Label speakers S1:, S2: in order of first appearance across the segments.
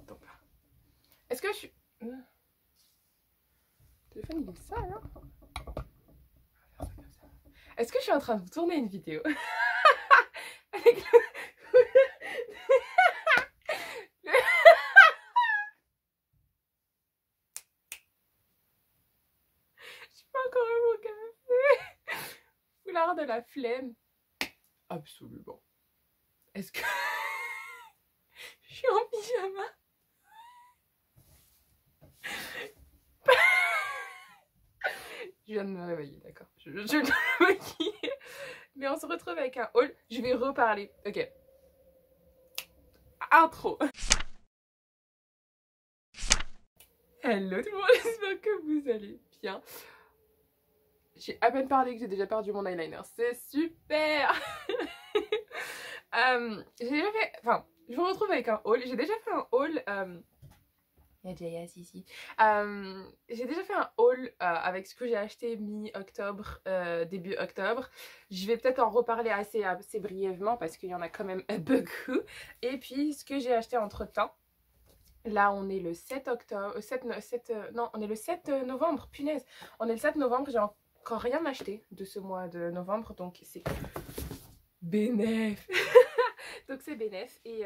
S1: Donc, est-ce que je suis... Le téléphone il est sale, hein. Est-ce que je suis en train de vous tourner une vidéo avec le... Je suis pas encore eu mon café. Foulard de la flemme. Absolument. Est-ce que... Je suis en pyjama? Je viens de me réveiller, d'accord. Je viens de me maquiller. Mais on se retrouve avec un haul. Je vais reparler. Ok. Intro. Hello tout le monde, j'espère que vous allez bien. J'ai à peine parlé que j'ai déjà perdu mon eyeliner. C'est super. J'ai déjà fait... Enfin, je vous retrouve avec un haul. J'ai déjà fait un haul... Il y a Jayas ici. J'ai déjà fait un haul avec ce que j'ai acheté mi-octobre, début octobre. Je vais peut-être en reparler assez brièvement parce qu'il y en a quand même beaucoup. Et puis ce que j'ai acheté entre temps. Là on est le 7 octobre, non on est le 7 novembre, punaise. On est le 7 novembre, j'ai encore rien acheté de ce mois de novembre. Donc c'est bénéf. Donc c'est bénéf et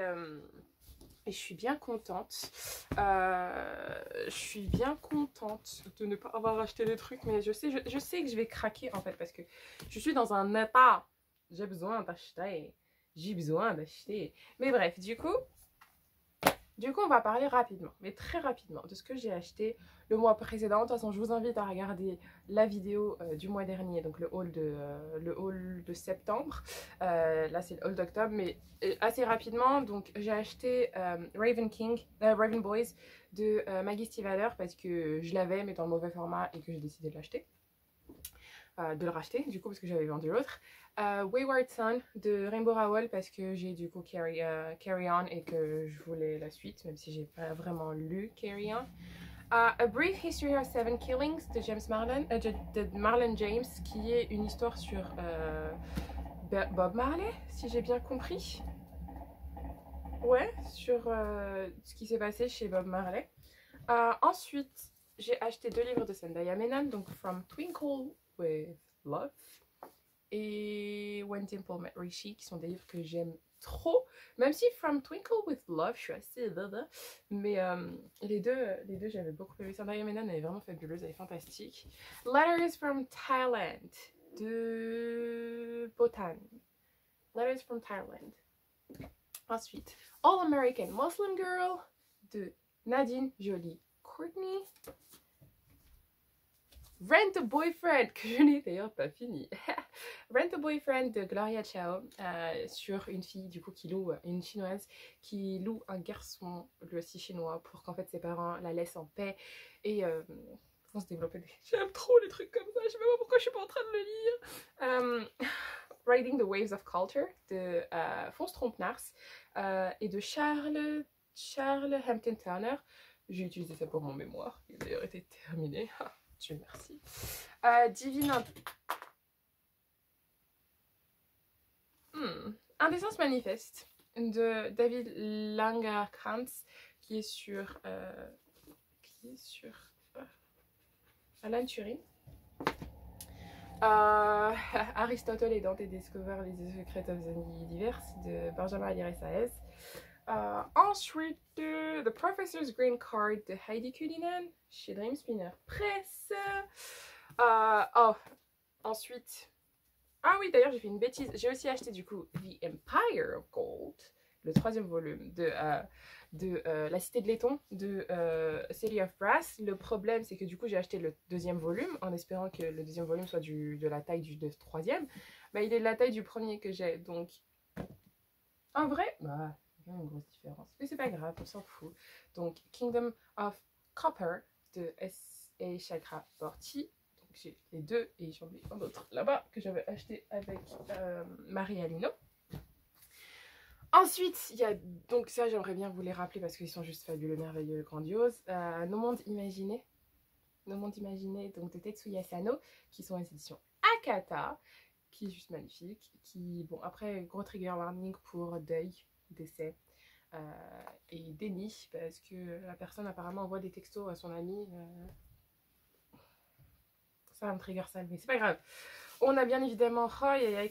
S1: je suis bien contente. Je suis bien contente de ne pas avoir acheté des trucs. Mais je sais que je vais craquer en fait. Parce que je suis dans un état. J'ai besoin d'acheter. J'ai besoin d'acheter. Mais bref, du coup, on va parler rapidement, mais très rapidement, de ce que j'ai acheté le mois précédent. De toute façon, je vous invite à regarder la vidéo du mois dernier, donc le haul de septembre. Là, c'est le haul d'octobre, mais assez rapidement. Donc, j'ai acheté Raven Boys de Maggie Stiefvater parce que je l'avais, mais dans le mauvais format et que j'ai décidé de l'acheter. De le racheter du coup parce que j'avais vendu l'autre. Wayward Son de Rainbow Rowell parce que j'ai du coup Carry On et que je voulais la suite même si j'ai pas vraiment lu Carry On. A Brief History of Seven Killings de Marlon James qui est une histoire sur Bob Marley si j'ai bien compris. Ouais, sur ce qui s'est passé chez Bob Marley. Ensuite j'ai acheté 2 livres de Zendaya Menon, donc From Twinkle with Love et When Dimple Met Rishi, qui sont des livres que j'aime trop, même si From Twinkle with Love je suis assez mais les deux j'avais beaucoup aimé. Zendaya Menon, elle est vraiment fabuleuse, elle est fantastique. Letters from Thailand de Botan. Letters from Thailand. Ensuite All American Muslim Girl de Nadine Jolie Courtney. Rent a Boyfriend, que je n'ai d'ailleurs pas fini. Rent a Boyfriend de Gloria Chao, sur une fille du coup qui loue, une chinoise, qui loue un garçon, lui aussi chinois, pour qu'en fait ses parents la laissent en paix et vont se développer des... J'aime trop les trucs comme ça, je sais même pas pourquoi je suis pas en train de le lire. Riding the Waves of Culture de Fons Trompenars et de Charles Hampton Turner. J'ai utilisé ça pour mon mémoire, il a d'ailleurs été terminé. Dieu merci. Divine Indécence manifeste de David Langerkrantz qui est sur Alan Turing. Aristotle et Dante Discover the Secret of the Universe de Benjamin Alire Saez. Ensuite, The Professor's Green Card de Heidi Kulinen chez Dream Spinner Press. Ensuite, oui, d'ailleurs, j'ai fait une bêtise. J'ai aussi acheté du coup The Empire of Gold, le 3e volume de La Cité de Laiton de City of Brass. Le problème, c'est que du coup, j'ai acheté le 2e volume en espérant que le 2e volume soit de la taille du 3e. Mais il est de la taille du premier que j'ai, donc en vrai, une grosse différence, mais c'est pas grave, on s'en fout. Donc Kingdom of Copper de S.A. Chakraborty, donc j'ai les deux et j'en ai un autre là-bas que j'avais acheté avec Marie Alino. Ensuite il y a, donc ça j'aimerais bien vous les rappeler parce qu'ils sont juste fabuleux, merveilleux, grandioses. Nos mondes imaginés donc de Tetsuya Sano, qui sont les éditions Akata, qui est juste magnifique, qui, bon après gros trigger warning pour deuil, décès, et déni parce que la personne apparemment envoie des textos à son ami. Ça va me trigger ça, mais c'est pas grave. On a bien évidemment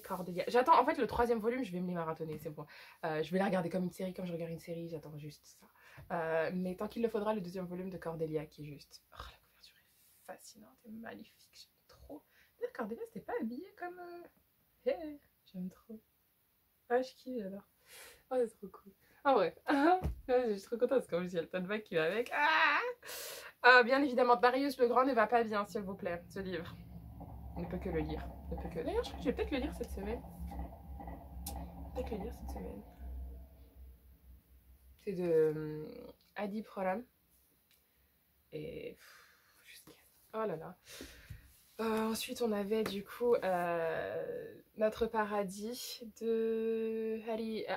S1: Cordelia. J'attends, en fait, le troisième volume, je vais me les marathonner, c'est bon. Je vais la regarder comme une série, comme je regarde une série, j'attends juste ça. Mais tant qu'il le faudra, le deuxième volume de Cordelia qui est juste... Oh, la couverture est fascinante et magnifique, j'aime trop. D'ailleurs, Cordelia, c'était pas habillée comme... Hey, j'aime trop. Ah, je kiffe, j'adore. Oh, c'est trop cool. Ah ouais, je suis trop contente parce qu'en plus, il y a le tote bag qui va avec. Bien évidemment, Darius le Grand ne va pas bien, s'il vous plaît, ce livre. On ne peut que le lire. D'ailleurs, je crois que je vais peut-être le lire cette semaine. C'est de Adi Prolam. Et... Oh là là. Ensuite, on avait du coup Notre Paradis de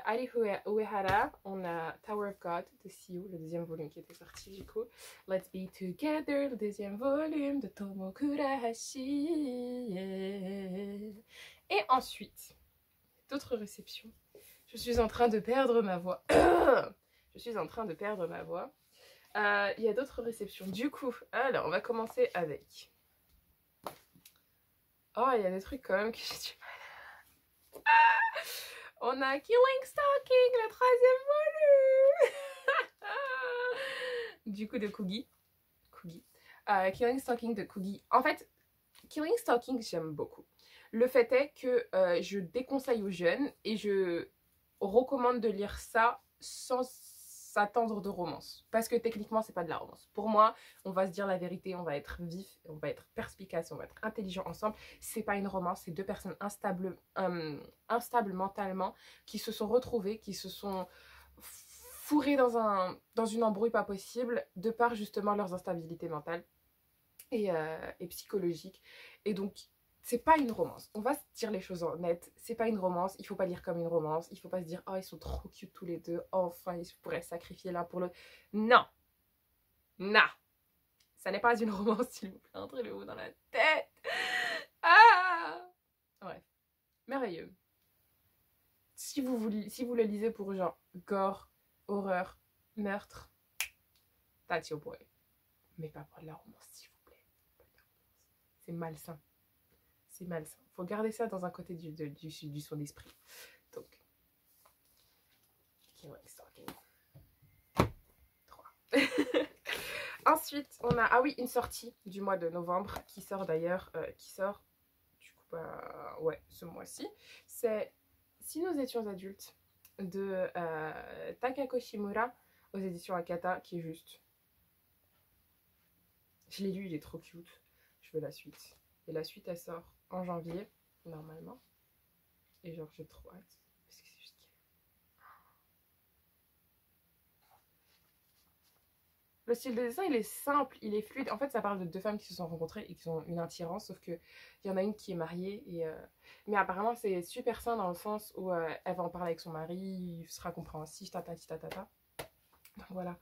S1: Ari Uehara. On a Tower of God de Siu, le deuxième volume qui était sorti du coup. Let's Be Together, le deuxième volume de Tomokura Hashi. Et ensuite, d'autres réceptions. Je suis en train de perdre ma voix. Il y a d'autres réceptions. Du coup, alors on va commencer avec... Oh, il y a des trucs quand même que j'ai du mal. On a Killing Stalking, le troisième volume. Du coup, de Kugi. Killing Stalking de Kugi. En fait, Killing Stalking, j'aime beaucoup. Le fait est que je déconseille aux jeunes et je recommande de lire ça sans s'attendre de romance. Parce que techniquement, c'est pas de la romance. Pour moi, on va se dire la vérité, on va être vif, on va être perspicace, on va être intelligent ensemble. C'est pas une romance, c'est deux personnes instables mentalement qui se sont retrouvées, qui se sont fourrées dans une embrouille pas possible de par justement leurs instabilités mentales et psychologiques. Et donc, c'est pas une romance. On va se dire les choses en net. C'est pas une romance. Il faut pas lire comme une romance. Il faut pas se dire, oh, ils sont trop cute tous les deux. Enfin, ils pourraient sacrifier l'un pour l'autre. Non. Non. Ça n'est pas une romance, s'il vous plaît. Entrez-le-vous dans la tête. Ouais. Merveilleux. Si vous le lisez pour genre gore, horreur, meurtre, that's your boy. Mais pas pour de la romance, s'il vous plaît. C'est malsain. C'est malsain. Faut garder ça dans un côté du son d'esprit. Donc, Killing Stalking 3. Ensuite, on a, une sortie du mois de novembre qui sort d'ailleurs, du coup, ouais, ce mois-ci. C'est Si nous étions adultes de Takako Shimura aux éditions Akata, qui est juste... Je l'ai lu, il est trop cute. Je veux la suite. Et la suite, elle sort en janvier, normalement. Et genre, j'ai trop hâte. Parce que c'est juste... Le style de dessin, il est simple, il est fluide. En fait, ça parle de deux femmes qui se sont rencontrées et qui ont une attirance, sauf qu'il y en a une qui est mariée. Mais apparemment, c'est super sain dans le sens où elle va en parler avec son mari, il sera compréhensif, tatati tatata. Donc voilà.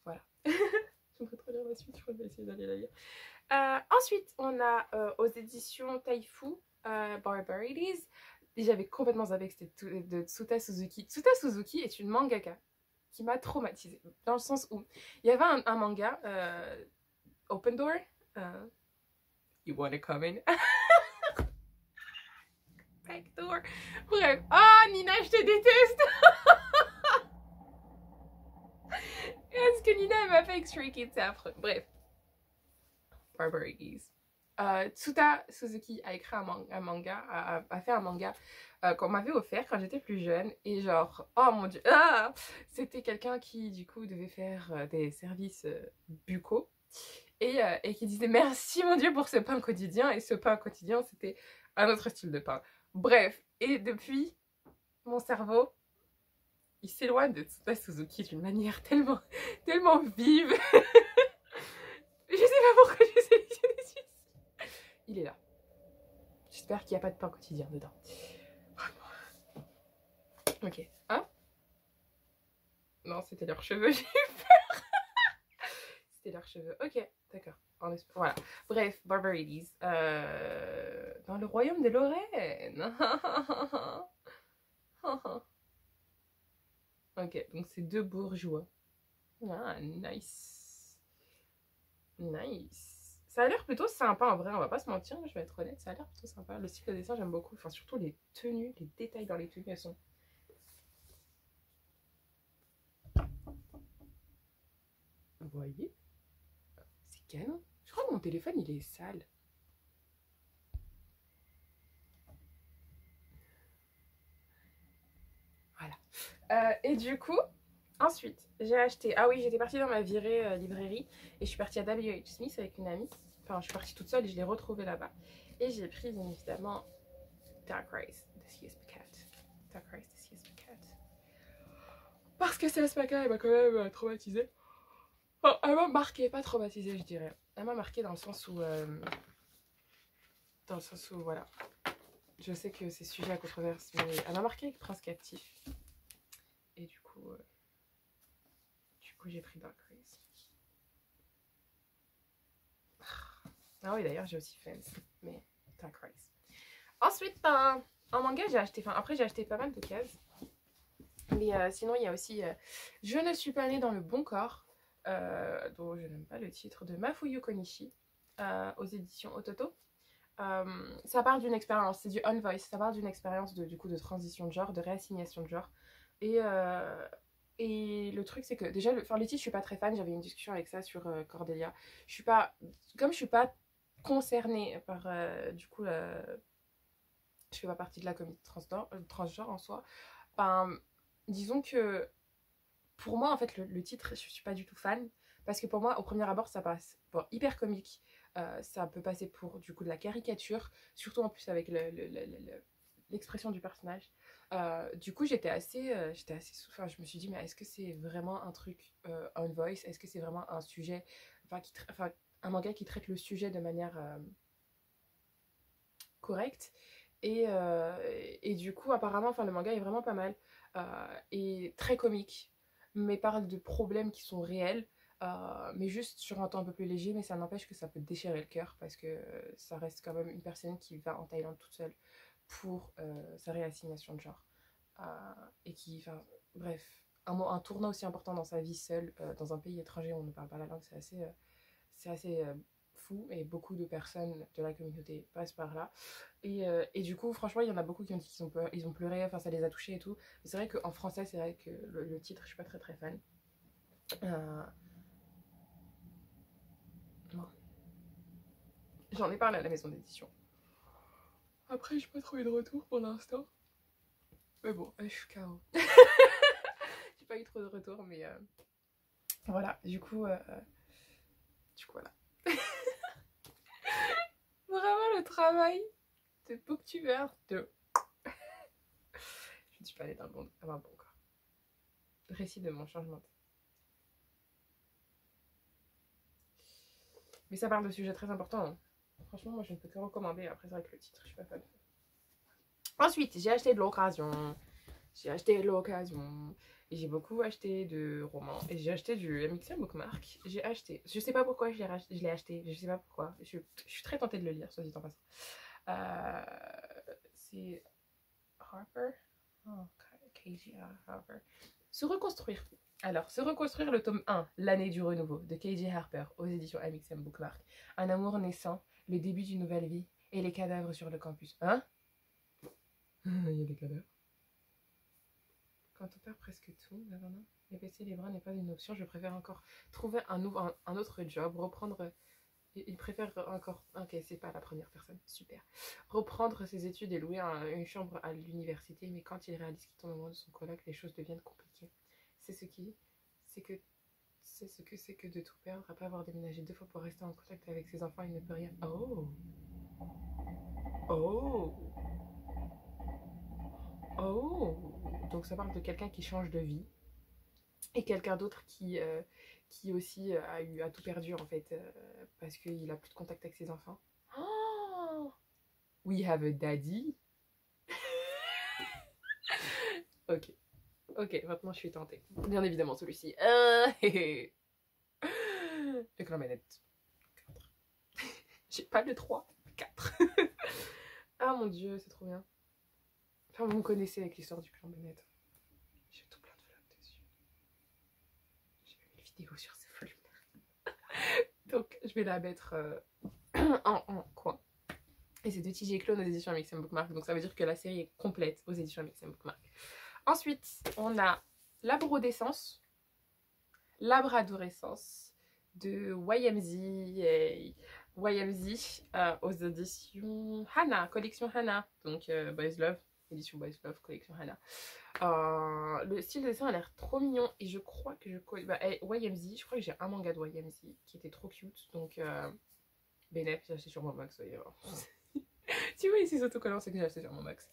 S1: Voilà. J'aimerais trop lire la suite, je crois que je vais essayer d'aller la lire. Ensuite, on a aux éditions Taifu, Barbarities. Et j'avais complètement zappé que c'était de Tsuta Suzuki. Tsuta Suzuki est une mangaka qui m'a traumatisée. Dans le sens où il y avait un manga, Open Door. You wanna come in? Backdoor. Bref. Oh, Nina, je te déteste! Est-ce que Nina m'a fait Stray Kids? C'est affreux. Bref. Barbarities. Tsuta Suzuki a écrit un manga, a fait un manga qu'on m'avait offert quand j'étais plus jeune. Et genre, oh mon dieu, c'était quelqu'un qui du coup devait faire des services buccaux. Et qui disait merci mon dieu pour ce pain quotidien. Et ce pain quotidien, c'était un autre style de pain. Bref, et depuis, mon cerveau, il s'éloigne de Tsuta Suzuki d'une manière tellement vive. Je sais pas pourquoi j'ai sélectionné celui-ci. Il est là. J'espère qu'il n'y a pas de pain quotidien dedans. Ok. Hein? Non, c'était leurs cheveux, j'ai eu peur. C'était leurs cheveux. Ok, d'accord. Voilà. Bref, Barbarities. Dans le royaume de Lorraine. Ok, donc c'est deux bourgeois. Ah, nice. Nice. Ça a l'air plutôt sympa en vrai, on va pas se mentir, je vais être honnête, ça a l'air plutôt sympa. Le style de dessin, j'aime beaucoup. Enfin, surtout les tenues, les détails dans les tenues, elles sont. Vous voyez? C'est canon. Je crois que mon téléphone, il est sale. Voilà. Et du coup, ensuite, j'ai acheté. Ah oui, j'étais partie dans ma virée librairie et je suis partie à W.H. Smith avec une amie. Enfin, je suis partie toute seule et je l'ai retrouvée là-bas. Et j'ai pris bien évidemment Dark Race de C.S. Cat. Dark Race de C.S. Cat. Parce que C.S. Cat, elle m'a quand même traumatisée. Enfin, elle m'a marqué, pas traumatisée, je dirais. Elle m'a marqué dans le sens où. Dans le sens où, voilà. Je sais que c'est sujet à controverse, mais elle m'a marqué avec Prince Captif. Et du coup, j'ai pris Dark Race. Ah oui, d'ailleurs, j'ai aussi Fence, mais Dark Race. Ensuite, en manga, j'ai acheté. Enfin, après, j'ai acheté pas mal de cases. Mais sinon, il y a aussi Je ne suis pas née dans le bon corps, dont je n'aime pas le titre, de Mafuyu Konishi, aux éditions Ototo. Ça parle d'une expérience, c'est du On Voice, ça parle d'une expérience du coup de transition de genre, de réassignation de genre. Et, euh, et le truc c'est que déjà, les titres je suis pas très fan, j'avais une discussion avec ça sur Cordelia. Je suis pas, comme je suis pas concernée par du coup, je fais pas partie de la communauté transgenre en soi. Ben, disons que pour moi en fait le titre je suis pas du tout fan parce que pour moi au premier abord ça passe bon, hyper comique. Ça peut passer pour du coup de la caricature, surtout en plus avec l'expression du personnage. Du coup, enfin, je me suis dit, mais est-ce que c'est vraiment un truc on voice? Est-ce que c'est vraiment un sujet, enfin, un manga qui traite le sujet de manière correcte? Et du coup, apparemment, enfin, le manga est vraiment pas mal et très comique, mais parle de problèmes qui sont réels, mais juste sur un ton un peu plus léger, mais ça n'empêche que ça peut déchirer le cœur parce que ça reste quand même une personne qui va en Thaïlande toute seule pour sa réassignation de genre. Euh, et qui, enfin, bref, un tournant aussi important dans sa vie seule, dans un pays étranger où on ne parle pas la langue, c'est assez fou et beaucoup de personnes de la communauté passent par là. Et du coup, franchement, il y en a beaucoup qui ont dit ils ont pleuré, enfin ça les a touchés et tout. Mais c'est vrai qu'en français, c'est vrai que le titre, je suis pas très très fan. Euh, bon. J'en ai parlé à la maison d'édition. Après, j'ai pas trouvé de retour pour l'instant. Mais bon, je suis KO. J'ai pas eu trop de retour, mais voilà. Du coup, voilà. Vraiment le travail de booktubeur de. Je ne suis pas allée dans le bon corps. Récit de mon changement. Mais ça parle de sujets très importants. Hein. Franchement, moi, je ne peux que recommander. Après, c'est vrai que le titre, je suis pas fan. Ensuite, j'ai acheté de l'occasion. J'ai acheté de l'occasion. Et j'ai beaucoup acheté de romans. Et j'ai acheté du MXM Bookmark. J'ai acheté. Je sais pas pourquoi je l'ai acheté. Je sais pas pourquoi. Je suis très tentée de le lire, soit dit en passant. C'est Harper. Oh, KJ Harper. Se reconstruire. Alors, Se reconstruire, le tome 1, L'année du renouveau, de KJ Harper, aux éditions MXM Bookmark. Un amour naissant, le début d'une nouvelle vie, et les cadavres sur le campus. Hein? Il y a des cadavres. Quand on perd presque tout, non. Épaisser les bras n'est pas une option. Je préfère encore trouver un autre job, reprendre. Il préfère encore. Ok, c'est pas la première personne. Super. Reprendre ses études et louer une chambre à l'université, mais quand il réalise qu'il tombe amoureux de son coloc, les choses deviennent compliquées. C'est ce qui. C'est que. C'est ce que c'est que de tout perdre, après avoir déménagé 2 fois pour rester en contact avec ses enfants, il ne peut rien. Oh! Oh! Oh! Donc ça parle de quelqu'un qui change de vie et quelqu'un d'autre qui aussi a tout perdu en fait parce qu'il a plus de contact avec ses enfants. Oh, we have a daddy. Ok, ok, maintenant je suis tentée. Bien évidemment celui-ci. Le clan manette. 4. J'ai pas le 3, 4. Ah mon dieu, c'est trop bien. Enfin, vous me connaissez avec l'histoire du clan Bennett. J'ai tout plein de flammes vidéo sur ce volume. Donc je vais la mettre en coin. Et c'est de TJ Klune aux éditions Mix Bookmark. Donc ça veut dire que la série est complète aux éditions Mix Bookmark. Ensuite, on a Labradoressence de YMZ aux éditions Hana, collection Hana. Donc Boys Love, édition Boys Love, collection Hana. Le style de dessin a l'air trop mignon et je crois que YMZ, je crois que j'ai un manga de YMZ qui était trop cute. Donc Benef, j'ai acheté sur mon max. Si vous voyez ces autocollants, c'est que j'ai acheté sur mon max.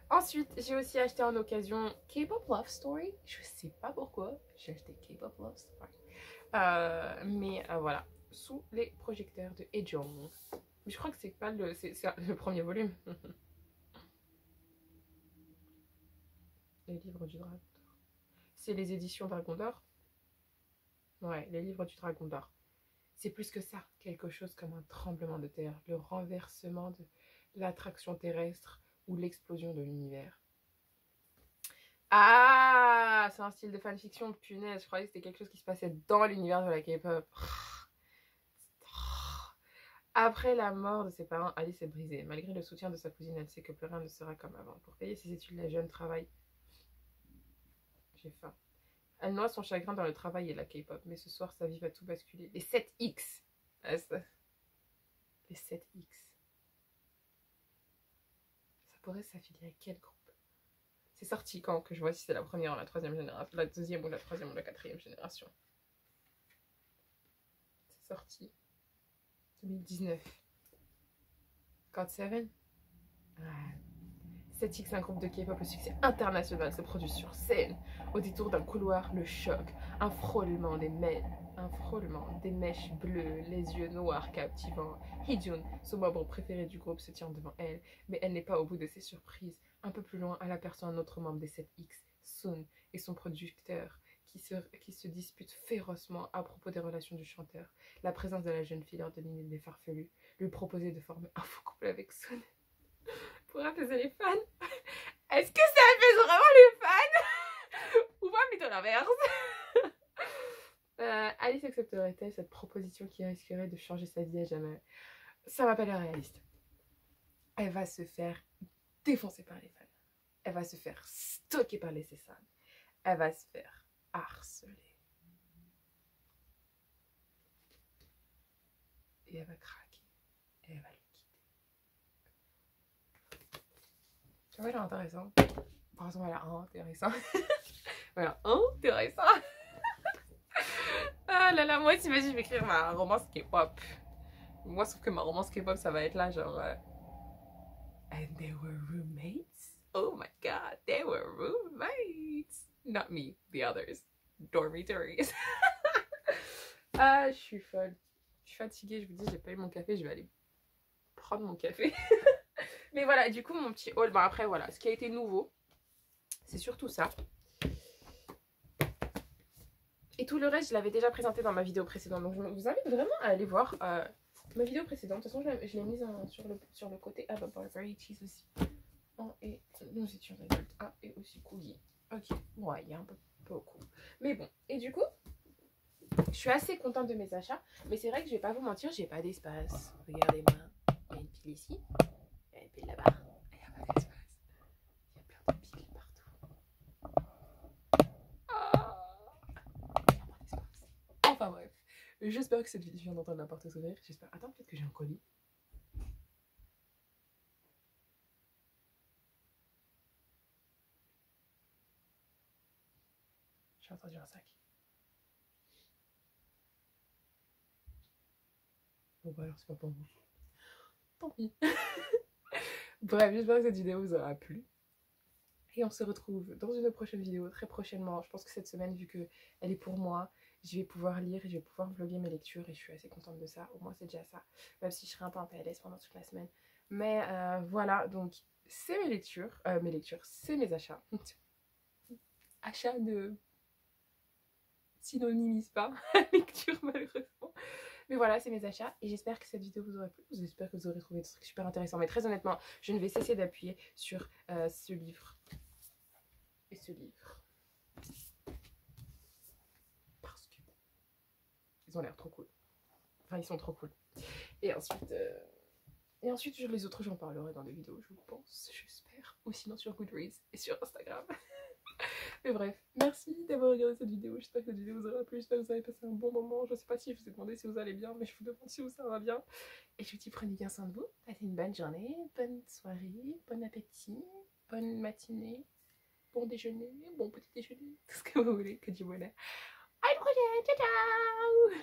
S1: Ensuite, j'ai aussi acheté en occasion K-Pop Love Story. Je sais pas pourquoi, j'ai acheté K-Pop Love Story. Mais voilà, sous les projecteurs de Hejong. Mais je crois que c'est pas le premier volume. Les livres du Dragon d'Or. C'est les éditions Dragon d'Or. Ouais, les livres du Dragon d'Or. C'est plus que ça, quelque chose comme un tremblement de terre, le renversement de l'attraction terrestre ou l'explosion de l'univers. Ah, c'est un style de fanfiction, punaise, je croyais que c'était quelque chose qui se passait dans l'univers de la K-pop. Après la mort de ses parents, Alice est brisée. Malgré le soutien de sa cousine, elle sait que plus rien ne sera comme avant. Pour payer ses études, la jeune travaille. J'ai faim. Elle noie son chagrin dans le travail et la K-pop, mais ce soir, sa vie va tout basculer. Les 7X. Les 7X. Ça pourrait s'affilier à quel groupe? C'est sorti quand que je vois si c'est la première ou la troisième génération, la deuxième ou la troisième ou la quatrième génération. C'est sorti 2019. God 7. 7X, un groupe de K-pop au succès international, se produit sur scène. Au détour d'un couloir, le choc, un frôlement des mèches bleues, les yeux noirs captivants. Heejun, son membre préféré du groupe, se tient devant elle, mais elle n'est pas au bout de ses surprises. Un peu plus loin, elle aperçoit un autre membre des 7X, Sun, et son producteur, qui se disputent férocement à propos des relations du chanteur. La présence de la jeune fille leur donne une idée farfelue, lui proposer de former un faux couple avec Sun pour apaiser les fans. Est-ce que ça apaise vraiment les fans? Ou pas plutôt l'inverse? Alice accepterait-elle cette proposition qui risquerait de changer sa vie à jamais? Ça m'a pas l'air réaliste. Elle va se faire défoncer par les fans. Elle va se faire stocker par les fans. Elle va se faire harceler. Et elle va craquer. Et elle va le quitter. Tu vois, elle est intéressante. Par exemple, elle est intéressante. Voilà, intéressant. Ah là là, moi, t'imagines, je vais écrire ma romance K-pop. Moi, sauf que ma romance K-pop, ça va être là, genre... And they were roommates? Oh my god, they were roommates! Not me, the others. Dormitories. Ah, je suis folle. Je suis fatiguée, je vous dis, j'ai pas eu mon café, je vais aller prendre mon café. Mais voilà, du coup, mon petit haul, bon après, voilà, ce qui a été nouveau, c'est surtout ça. Et tout le reste, je l'avais déjà présenté dans ma vidéo précédente. Donc, je vous invite vraiment à aller voir ma vidéo précédente. De toute façon, je l'ai mise sur le côté Ava Varieties aussi. Et nous étions adultes. Ah, et aussi Coogie. Ok, ouais, il y a un peu beaucoup. Mais bon, et du coup, je suis assez contente de mes achats. Mais c'est vrai que je vais pas vous mentir, j'ai pas d'espace. Regardez-moi. Il y a une pile ici. Il y a une pile là-bas. Il n'y a pas d'espace. Il y a plein de piles partout. Enfin bref, j'espère que cette vidéo, je viens d'entendre la porte s'ouvrir. J'espère. Attends, peut-être que j'ai un colis. J'ai entendu un sac. Bon bah alors c'est pas pour vous. Tant pis. Bref, j'espère que cette vidéo vous aura plu. Et on se retrouve dans une prochaine vidéo très prochainement. Je pense que cette semaine, vu qu'elle est pour moi, je vais pouvoir lire et je vais pouvoir vlogger mes lectures. Et je suis assez contente de ça. Au moins, c'est déjà ça. Même si je serai un peu en PLS pendant toute la semaine. Mais voilà, donc c'est mes lectures. C'est mes achats. Achats ne synonymise pas lecture, malheureusement. Mais voilà, c'est mes achats et j'espère que cette vidéo vous aura plu. J'espère que vous aurez trouvé des trucs super intéressants. Mais très honnêtement, je ne vais cesser d'appuyer sur ce livre. Et ce livre. Parce que ils ont l'air trop cool. Enfin, ils sont trop cool. Et ensuite, les autres, j'en parlerai dans des vidéos, je pense, j'espère. Ou sinon sur Goodreads et sur Instagram. Mais bref, merci d'avoir regardé cette vidéo. J'espère que cette vidéo vous aura plu. J'espère que vous avez passé un bon moment. Je sais pas si je vous ai demandé si vous allez bien, mais je vous demande si vous ça va bien. Et je vous dis prenez bien soin de vous. Passez une bonne journée, bonne soirée, bon appétit, bonne matinée, bon déjeuner, bon petit déjeuner, tout ce que vous voulez. Que du bonheur. À une prochaine. Ciao ciao.